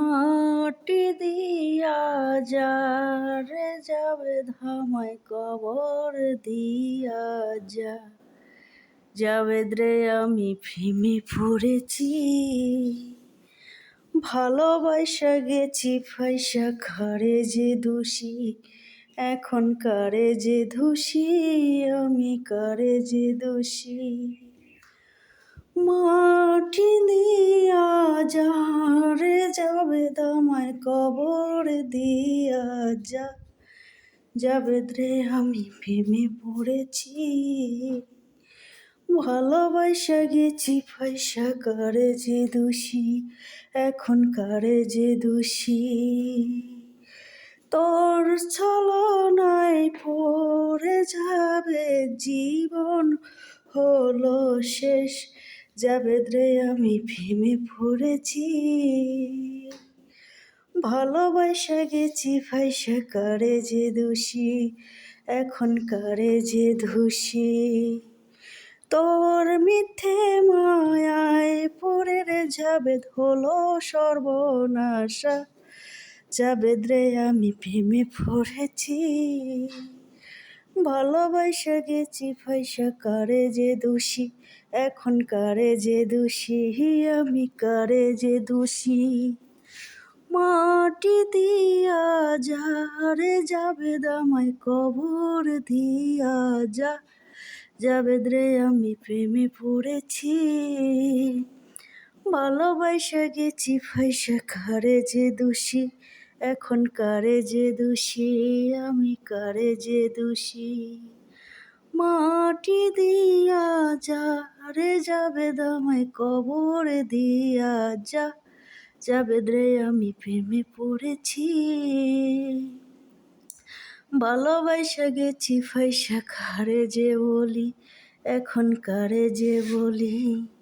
মাটি দিয়া যারে যাবে ধামায় কবর দিয়া যা জাবেদ রে আমি প্রেমে পড়েছি ভালোবাসা গেছি ফাইসা খারে যে দোষী এখন কারে যে দোষী আমি কারে যে দোষী মাটি দিয়া যারে যাবে দামায় কবর দিয়া যা জাবেদ রে আমি প্রেমে পড়েছি ভালোবাসা গেছি ফাইসা কারে যে দোষী এখন কারে যে দোষী তোর ছলনায় পড়ে যাবে জীবন হলো শেষ জাবেদ রে আমি প্রেমে পড়েছি ভালোবাসা গেছি ফাইসা কারে যে দোষী এখন কারে যে দোষী তোর মিথ্যে মায়ায় পড়ে রে জাবেদ হলো সর্বনাশা জাবেদ রে আমি প্রেমে পড়েছি ভালোবাসা গেছি ফাইসা কারে যে দোষী এখন কারে যে দোষী আমি কারে যে দোষী মাটি দিয়া যারে জাবেদ আমায় কবর দিয়া যা জাবেদ রে আমি প্রেমে পড়েছি ভালোবাসা গেছি ফাইসা কারে যে দোষী এখন কারে যে দোষী আমি কারে যে দোষী মাটি দিয়া যারে জাবেদ আমায় কবর দিয়া যা জাবেদ রে আমি প্রেমে পড়েছি ভালোবাসা গেছি ফাইসা কারে যে বলি এখন কারে যে বলি।